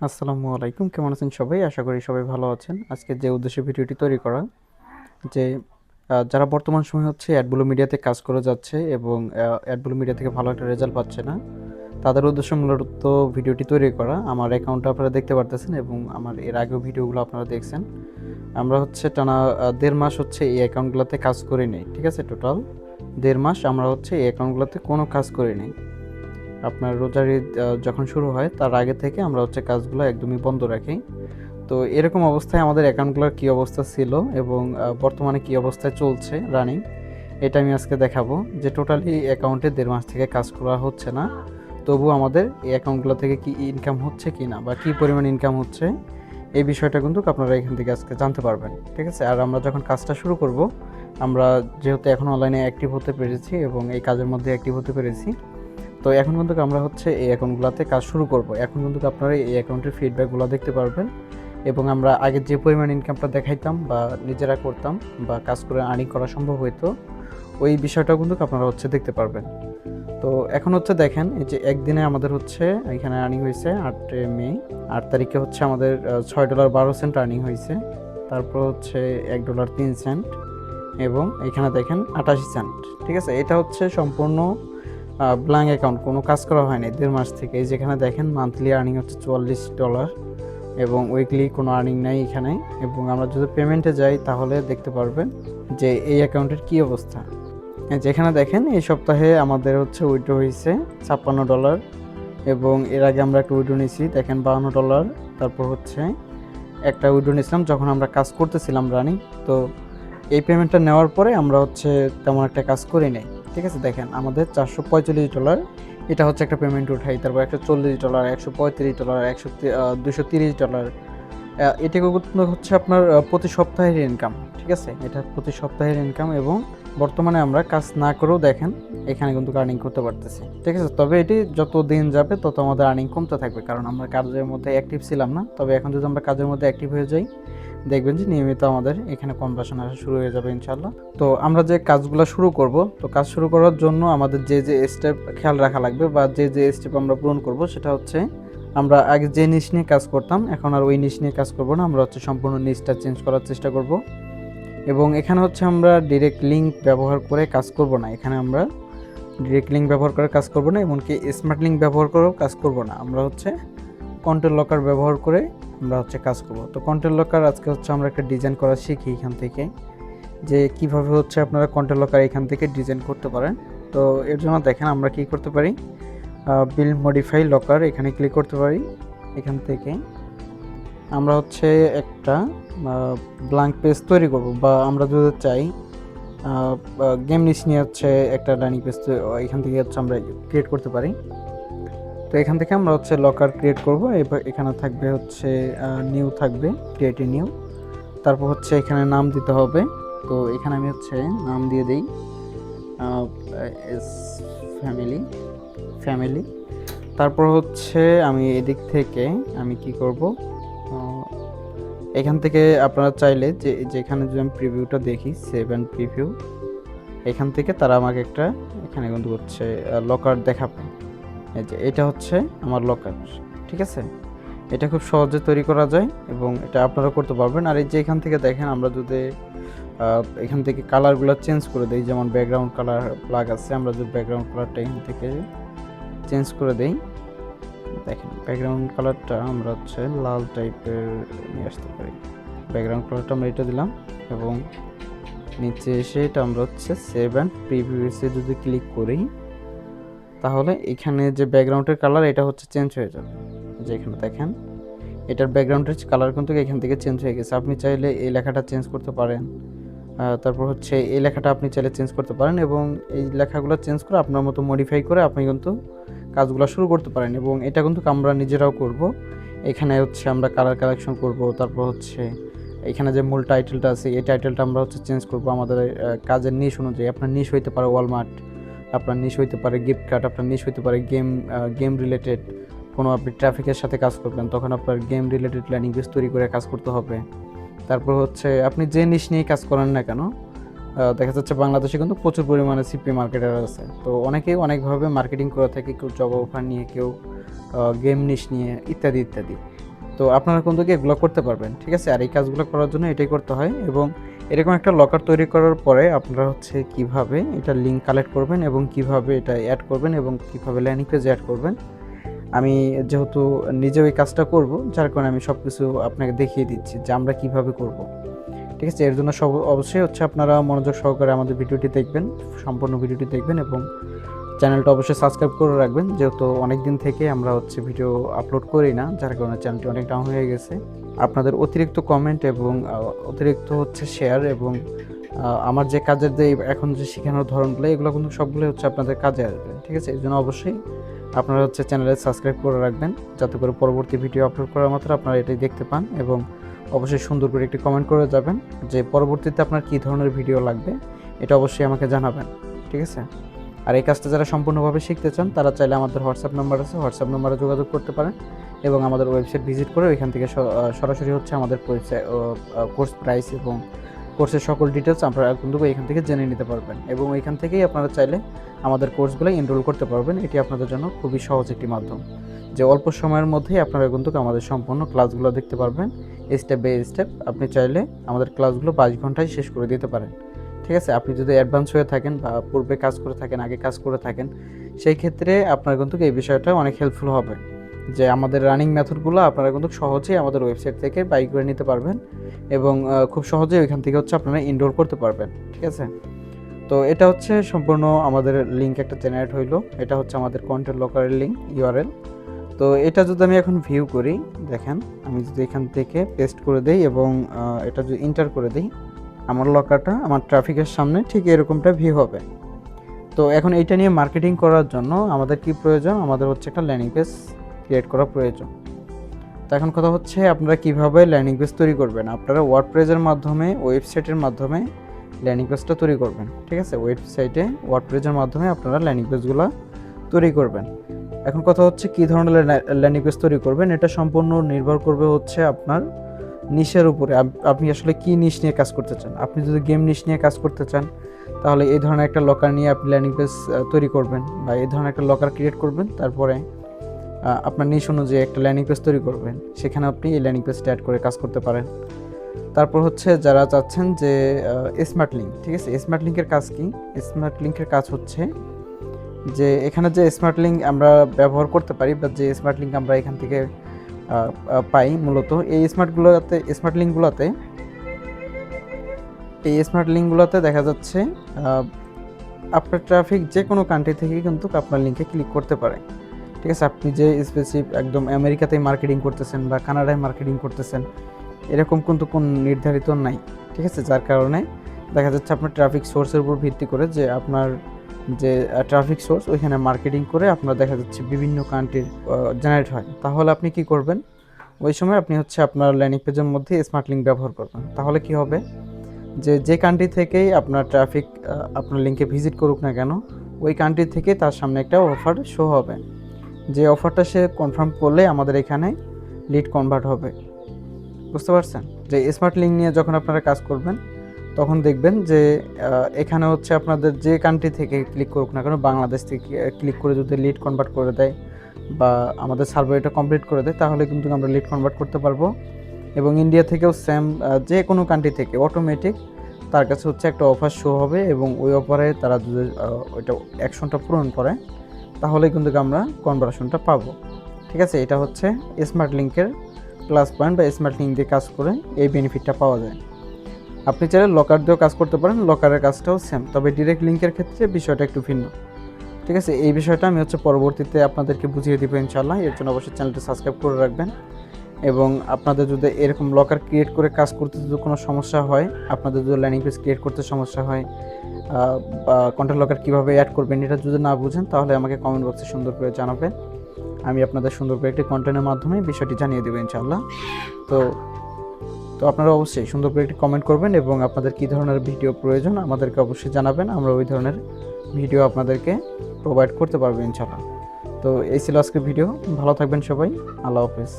আসসালামু আলাইকুম, কেমন আছেন সবাই? আশা করি সবাই ভালো আছেন। আজকে যে উদ্দেশ্যে ভিডিওটি তৈরি করা, যে যারা বর্তমান সময়ে হচ্ছে অ্যাডব্লু মিডিয়াতে কাজ করে যাচ্ছে এবং অ্যাডব্লু মিডিয়া থেকে ভালো একটা রেজাল্ট পাচ্ছে না, তাদের উদ্দেশ্যে মূলত ভিডিওটি তৈরি করা। আমার অ্যাকাউন্টটা আপনারা দেখতে পারতেছেন এবং আমার এর আগেও ভিডিওগুলো আপনারা দেখছেন। আমরা হচ্ছে টানা ১.৫ মাস হচ্ছে এই অ্যাকাউন্টগুলোতে কাজ করে নেই, ঠিক আছে? টোটাল ১.৫ মাস আমরা হচ্ছে এই অ্যাকাউন্টগুলোতে কোনো কাজ করে নেই। আপনার রোজার ঈদ যখন শুরু হয় তার আগে থেকে আমরা হচ্ছে কাজগুলো একদমই বন্ধ রাখি। তো এরকম অবস্থায় আমাদের অ্যাকাউন্টগুলোর কী অবস্থা ছিল এবং বর্তমানে কী অবস্থায় চলছে রানিং, এটা আমি আজকে দেখাবো। যে টোটালি অ্যাকাউন্টে ১.৫ মাস থেকে কাজ করা হচ্ছে না, তবুও আমাদের এই অ্যাকাউন্টগুলো থেকে কি ইনকাম হচ্ছে কি না বা কী পরিমাণ ইনকাম হচ্ছে, এই বিষয়টা কিন্তু আপনারা এখান থেকে আজকে জানতে পারবেন, ঠিক আছে? আর আমরা যখন কাজটা শুরু করব, আমরা যেহেতু এখন অনলাইনে অ্যাক্টিভ হতে পেরেছি এবং এই কাজের মধ্যে অ্যাক্টিভ হতে পেরেছি, তো এখন কিন্তু আমরা হচ্ছে এই অ্যাকাউন্টগুলোতে কাজ শুরু করব। এখন কিন্তু আপনারা এই অ্যাকাউন্টের ফিডব্যাকগুলো দেখতে পারবেন এবং আমরা আগে যে পরিমাণ ইনকামটা দেখাইতাম বা নিজেরা করতাম বা কাজ করে আর্নিং করা সম্ভব হইতো, ওই বিষয়টাও কিন্তু আপনারা হচ্ছে দেখতে পারবেন। তো এখন হচ্ছে দেখেন, এই যে একদিনে আমাদের হচ্ছে এখানে আর্নিং হয়েছে ৮ মে। ৮ তারিখে হচ্ছে আমাদের $৬.১২ আর্নিং হয়েছে। তারপর হচ্ছে $১.৩ এবং এখানে দেখেন ৮৮ সেন্ট, ঠিক আছে? এটা হচ্ছে সম্পূর্ণ ব্ল্যাঙ্ক অ্যাকাউন্ট, কোনো কাজ করা হয়নি ১.৫ মাস থেকে। এই যেখানে দেখেন মান্থলি আর্নিং হচ্ছে $৪৪ এবং উইকলি কোনো আর্নিং নাই এখানে। এবং আমরা যদি পেমেন্টে যাই তাহলে দেখতে পারবেন যে এই অ্যাকাউন্টের কী অবস্থা। যেখানে দেখেন এই সপ্তাহে আমাদের হচ্ছে উইথড্র হয়েছে $৫৬ এবং এর আগে আমরা একটা উইথড্র নিয়েছি দেখেন $৫২। তারপর হচ্ছে একটা উইথড্র নিয়েছিলাম যখন আমরা কাজ করতেছিলাম রানিং। তো এই পেমেন্টটা নেওয়ার পরে আমরা হচ্ছে তেমন একটা কাজ করি নাই, ঠিক আছে? দেখেন আমাদের $৪৪৫ এটা হচ্ছে একটা পেমেন্ট উঠাই, তারপর $১৪০, $১৩৫, $২৩০। এটাকে হচ্ছে আপনার প্রতি সপ্তাহের ইনকাম, ঠিক আছে? এটা প্রতি সপ্তাহের ইনকাম এবং বর্তমানে আমরা কাজ না করেও দেখেন এখানে কিন্তু আর্নিং করতে পারতেছি, ঠিক আছে? তবে এটি যত দিন যাবে তত আমাদের আর্নিং কমতে থাকবে, কারণ আমরা কাজের মধ্যে অ্যাক্টিভ ছিলাম না। তবে এখন যদি আমরা কাজের মধ্যে অ্যাক্টিভ হয়ে যাই, দেখবেন যে নিয়মিত আমাদের এখানে কনভার্সন আসা শুরু হয়ে যাবে ইনশাল্লাহ। তো আমরা যে কাজগুলো শুরু করব, তো কাজ শুরু করার জন্য আমাদের যে স্টেপ খেয়াল রাখা লাগবে বা যে স্টেপ আমরা পূরণ করব, সেটা হচ্ছে আমরা আগে যে নিশ নিয়ে কাজ করতাম এখন আর ওই নিশ নিয়ে কাজ করব না। আমরা হচ্ছে সম্পূর্ণ নিশটা চেঞ্জ করার চেষ্টা করব এবং এখানে হচ্ছে আমরা ডিরেক্ট লিঙ্ক ব্যবহার করে কাজ করব না। এখানে আমরা ডিরেক্ট লিঙ্ক ব্যবহার করে কাজ করব না, এমনকি স্মার্ট লিঙ্ক ব্যবহার করেও কাজ করব না। আমরা হচ্ছে কন্টেন্ট লকার ব্যবহার করে আমরা হচ্ছে কাজ করব। তো কন্টেন্ট লকার আজকে হচ্ছে আমরা একটা ডিজাইন করা শিখি এখান থেকে, যে কিভাবে হচ্ছে আপনারা কন্টেন্ট লকার এখান থেকে ডিজাইন করতে পারেন। তো এর জন্য দেখেন আমরা কি করতে পারি, বিল্ড মডিফাই লকার এখানে ক্লিক করতে পারি। এখান থেকে আমরা হচ্ছে একটা ব্ল্যাঙ্ক পেজ তৈরি করব, বা আমরা যদি চাই গেম নিশ নিয়ে হচ্ছে একটা ডাইনিং পেজ এখান থেকে হচ্ছে আমরা ক্রিয়েট করতে পারি। তো এখান থেকে আমরা হচ্ছে লকার ক্রিয়েট করব। এবার এখানে থাকবে হচ্ছে নিউ থাকবে, ক্রিয়েট নিউ। তারপর হচ্ছে এখানে নাম দিতে হবে। তো এখানে আমি হচ্ছে নাম দিয়ে দিই ফ্যামিলি ফ্যামিলি। তারপর হচ্ছে আমি এদিক থেকে আমি কি করব, এখান থেকে আপনারা চাইলে যে যেখানে যদি আমি প্রিভিউটা দেখি, সেভ অ্যান্ড প্রিভিউ, এখান থেকে তারা আমাকে একটা এখানে কিন্তু হচ্ছে লকার দেখাবে। এই যে এটা হচ্ছে আমার লকার, ঠিক আছে? এটা খুব সহজে তৈরি করা যায় এবং এটা আপনারা করতে পারবেন। আর এই যে এখান থেকে দেখেন আমরা যদি এখান থেকে কালারগুলো চেঞ্জ করে দিই, যেমন ব্যাকগ্রাউন্ড কালার প্লাগ আছে, আমরা যদি ব্যাকগ্রাউন্ড কালারটা এখান থেকে চেঞ্জ করে দিই, দেখেন ব্যাকগ্রাউন্ড কালারটা আমরা হচ্ছে লাল টাইপের নিয়ে আসতে পারি। ব্যাকগ্রাউন্ড কালারটা আমরা এটা দিলাম এবং নিচে এসে এটা আমরা হচ্ছে সেভ অ্যান্ড প্রিভিউসে যদি ক্লিক করি, তাহলে এখানে যে ব্যাকগ্রাউন্ডের কালার এটা হচ্ছে চেঞ্জ হয়ে যাবে। যে এখানে দেখেন এটার ব্যাকগ্রাউন্ডের কালার কিন্তু এখান থেকে চেঞ্জ হয়ে গেছে। আপনি চাইলে এই লেখাটা চেঞ্জ করতে পারেন, তারপর হচ্ছে এই লেখাটা আপনি চাইলে চেঞ্জ করতে পারেন এবং এই লেখাগুলো চেঞ্জ করে আপনার মতো মডিফাই করে আপনি কিন্তু কাজগুলো শুরু করতে পারেন। এবং এটা কিন্তু আমরা নিজেরাও করব। এখানে হচ্ছে আমরা কালার কালেকশন করব, তারপর হচ্ছে এখানে যে মূল টাইটেলটা আছে এই টাইটেলটা আমরা হচ্ছে চেঞ্জ করব আমাদের কাজের নিশ অনুযায়ী। আপনার নিশ হইতে পারে ওয়ালমার্ট, আপনার নিশ হইতে পারে গিফট কার্ড, আপনার নিশ হইতে পারে গেম রিলেটেড কোনো, আপনি ট্রাফিকের সাথে কাজ করবেন তখন আপনার গেম রিলেটেড ল্যান্ডিং পেজ তৈরি করে কাজ করতে হবে। তারপর হচ্ছে আপনি যে নিশ নিয়ে কাজ করেন না কেন, দেখা যাচ্ছে বাংলাদেশে কিন্তু প্রচুর পরিমাণে সিপি মার্কেটার আছে। তো অনেকেই অনেকভাবে মার্কেটিং করে থাকে, কেউ জব অফার নিয়ে, কেউ গেম নিশ নিয়ে, ইত্যাদি ইত্যাদি। তো আপনারা কিন্তু এগুলো করতে পারবেন, ঠিক আছে। আর এই কাজগুলো করার জন্য এটাই করতে হয়। এবং এরকম একটা লকার তৈরি করার পরে আপনারা হচ্ছে কিভাবে এটা লিঙ্ক কালেক্ট করবেন এবং কিভাবে এটা অ্যাড করবেন এবং কিভাবে ল্যান্ডিং পেজে অ্যাড করবেন, আমি যেহেতু নিজেও এই কাজটা করব, যার কারণে আমি সব কিছু আপনাকে দেখিয়ে দিচ্ছি যে আমরা কিভাবে করব, ঠিক আছে। এর জন্য অবশ্যই হচ্ছে আপনারা মনোযোগ সহকারে আমাদের ভিডিওটি দেখবেন, সম্পূর্ণ ভিডিওটি দেখবেন এবং চ্যানেলটা অবশ্যই সাবস্ক্রাইব করে রাখবেন, যেহেতু অনেক দিন থেকে আমরা হচ্ছে ভিডিও আপলোড করি না, যার কারণে চ্যানেলটি অনেক ডাউন হয়ে গেছে। আপনাদের অতিরিক্ত কমেন্ট এবং অতিরিক্ত হচ্ছে শেয়ার এবং আমার যে কাজের যে এখন যে শেখানোর ধরনগুলো, এগুলো কিন্তু সবগুলোই হচ্ছে আপনাদের কাজে আসবে, ঠিক আছে। এই জন্য অবশ্যই আপনারা হচ্ছে চ্যানেলে সাবস্ক্রাইব করে রাখবেন, যাতে করে পরবর্তী ভিডিও আপলোড করার মাত্র আপনারা এটাই দেখতে পান। এবং অবশ্যই সুন্দর করে একটি কমেন্ট করে যাবেন যে পরবর্তীতে আপনার কী ধরনের ভিডিও লাগবে, এটা অবশ্যই আমাকে জানাবেন, ঠিক আছে। আর এই কাজটা যারা সম্পূর্ণভাবে শিখতে চান তারা চাইলে আমাদের হোয়াটসঅ্যাপ নাম্বার আছে, হোয়াটসঅ্যাপ নাম্বারে যোগাযোগ করতে পারেন এবং আমাদের ওয়েবসাইট ভিজিট করে ওইখান থেকে সরাসরি হচ্ছে আমাদের কোর্স প্রাইস এবং কোর্সের সকল ডিটেলস আপনারা কিন্তু এখান থেকে জেনে নিতে পারবেন এবং এখান থেকেই আপনারা চাইলে আমাদের কোর্সগুলো এনরোল করতে পারবেন। এটি আপনাদের জন্য খুবই সহজ একটি মাধ্যম, যে অল্প সময়ের মধ্যেই আপনারা কিন্তু আমাদের সম্পূর্ণ ক্লাসগুলো দেখতে পারবেন স্টেপ বাই স্টেপ। আপনি চাইলে আমাদের ক্লাসগুলো 22 ঘন্টায় শেষ করে দিতে পারেন, ঠিক আছে। আপনি যদি অ্যাডভান্স হয়ে থাকেন বা পূর্বে কাজ করে থাকেন, আগে কাজ করে থাকেন, সেই ক্ষেত্রে আপনার কিন্তু এই বিষয়টা অনেক হেল্পফুল হবে, যে আমাদের রানিং মেথডগুলো আপনারা কিন্তু সহজেই আমাদের ওয়েবসাইট থেকে বাই করে নিতে পারবেন এবং খুব সহজেই ওইখান থেকে হচ্ছে আপনারা এনরোল করতে পারবেন, ঠিক আছে। তো এটা হচ্ছে সম্পূর্ণ আমাদের লিঙ্ক একটা জেনারেট হইলো, এটা হচ্ছে আমাদের কন্টেন্ট লকারের লিঙ্ক ইউআরএল। তো এটা যদি আমি এখন ভিউ করি, দেখেন আমি যদি এখান থেকে পেস্ট করে দেই এবং এটা যদি এন্টার করে দিই, আমার লকারটা আমার ট্রাফিকের সামনে ঠিক এরকমটা ভিউ হবে। তো এখন এইটা নিয়ে মার্কেটিং করার জন্য আমাদের কি প্রয়োজন, আমাদের হচ্ছে একটা ল্যান্ডিং পেজ ক্রিয়েট করা প্রয়োজন। তো এখন কথা হচ্ছে আপনারা কিভাবে ল্যান্ডিং পেজ তৈরি করবেন। আপনারা ওয়ার্ডপ্রেসের মাধ্যমে, ওয়েবসাইটের মাধ্যমে ল্যান্ডিং পেজটা তৈরি করবেন, ঠিক আছে। ওয়েবসাইটে ওয়ার্ডপ্রেসের মাধ্যমে আপনারা ল্যান্ডিং পেজগুলো তৈরি করবেন। এখন কথা হচ্ছে কী ধরনের ল্যান্ডিং পেজ তৈরি করবেন, এটা সম্পূর্ণ নির্ভর করবে হচ্ছে আপনার নিশের উপরে। আপনি আসলে কী নিশ নিয়ে কাজ করতে চান। আপনি যদি গেম নিশ নিয়ে কাজ করতে চান তাহলে এই ধরনের একটা লকার নিয়ে আপনি ল্যান্ডিং পেজ তৈরি করবেন বা এই ধরনের একটা লকার ক্রিয়েট করবেন, তারপরে আপনার নিশ অনুযায়ী একটা ল্যান্ডিং পেজ তৈরি করবেন, সেখানে আপনি এই ল্যান্ডিং পেজটা অ্যাড করে কাজ করতে পারেন। তারপর হচ্ছে যারা চাচ্ছেন যে স্মার্ট লিঙ্ক, ঠিক আছে। স্মার্ট লিঙ্কের কাজ কি? স্মার্ট লিঙ্কের কাজ হচ্ছে যে এখানে যে স্মার্ট লিঙ্ক আমরা ব্যবহার করতে পারি বা যে স্মার্ট লিঙ্ক আমরা এখান থেকে পাই, মূলত এই স্মার্ট লিঙ্কগুলোতে দেখা যাচ্ছে আপনার ট্রাফিক যে কোনো কান্ট্রি থেকে কিন্তু আপনার লিঙ্কে ক্লিক করতে পারে, ঠিক আছে। আপনি যে স্পেসিফিক একদম আমেরিকাতেই মার্কেটিং করতেছেন বা কানাডায় মার্কেটিং করতেছেন, এরকম কিন্তু কোন নির্ধারিত নাই, ঠিক আছে। যার কারণে দেখা যাচ্ছে আপনার ট্রাফিক সোর্সের উপর ভিত্তি করে যে আপনার যে ট্রাফিক সোর্স ওইখানে মার্কেটিং করে আপনার দেখা যাচ্ছে বিভিন্ন কান্ট্রির জেনারেট হয়। তাহলে আপনি কি করবেন, ওই সময় আপনি হচ্ছে আপনার ল্যান্ডিং পেজের মধ্যে স্মার্ট লিঙ্ক ব্যবহার করবেন। তাহলে কি হবে, যে কান্ট্রি থেকেই আপনার ট্রাফিক আপনার লিঙ্কে ভিজিট করুক না কেন, ওই কান্ট্রি থেকে তার সামনে একটা অফার শো হবে, যে অফারটা সে কনফার্ম করলে আমাদের এখানে লিড কনভার্ট হবে। বুঝতে পারছেন? যে স্মার্ট লিঙ্ক নিয়ে যখন আপনারা কাজ করবেন তখন দেখবেন যে এখানে হচ্ছে আপনাদের যে কান্ট্রি থেকে ক্লিক করুক না কেন, বাংলাদেশ থেকে ক্লিক করে যদি লিড কনভার্ট করে দেয় বা আমাদের সার্ভেটা কমপ্লিট করে দেয়, তাহলে কিন্তু আমরা লিড কনভার্ট করতে পারবো। এবং ইন্ডিয়া থেকেও সেম, যে কোনো কান্ট্রি থেকে অটোমেটিক তার কাছে হচ্ছে একটা অফার শো হবে এবং ওই অফারে তারা যদি ওইটা অ্যাকশনটা পূরণ করে তাহলে কিন্তু আমরা কনভার্সনটা পাবো, ঠিক আছে। এটা হচ্ছে স্মার্ট লিঙ্কের প্লাস পয়েন্ট বা স্মার্ট লিঙ্ক দিয়ে কাজ করে এই বেনিফিটটা পাওয়া যায়। আপনি চাইলে লকার দিয়েও কাজ করতে পারেন, লকারের কাজটাও সেম, তবে ডিরেক্ট লিঙ্কের ক্ষেত্রে বিষয়টা একটু ভিন্ন, ঠিক আছে। এই বিষয়টা আমি হচ্ছে পরবর্তীতে আপনাদেরকে বুঝিয়ে দিব ইনশাআল্লাহ। এর জন্য অবশ্যই চ্যানেলটি সাবস্ক্রাইব করে রাখবেন এবং আপনাদের যদি এরকম লকার ক্রিয়েট করে কাজ করতে যদি কোনো সমস্যা হয়, আপনাদের যদি ল্যান্ডিং পেজ ক্রিয়েট করতে সমস্যা হয় বা কন্টেন্ট লকার কীভাবে অ্যাড করবেন এটা যদি না বুঝেন, তাহলে আমাকে কমেন্ট বক্সে সুন্দর করে জানাবেন। আমি আপনাদের সুন্দর করে একটি কন্টেন্টের মাধ্যমে বিষয়টি জানিয়ে দেবো ইনশাআল্লাহ। তো আপনারা অবশ্যই সুন্দর করে একটি কমেন্ট করবেন এবং আপনাদের কী ধরনের ভিডিও প্রয়োজন আমাদেরকে অবশ্যই জানাবেন, আমরা ওই ধরনের ভিডিও আপনাদেরকে প্রোভাইড করতে পারবো ইনশাআল্লাহ। তো এই ছিল আজকের ভিডিও। ভালো থাকবেন সবাই, আল্লাহ হাফেজ।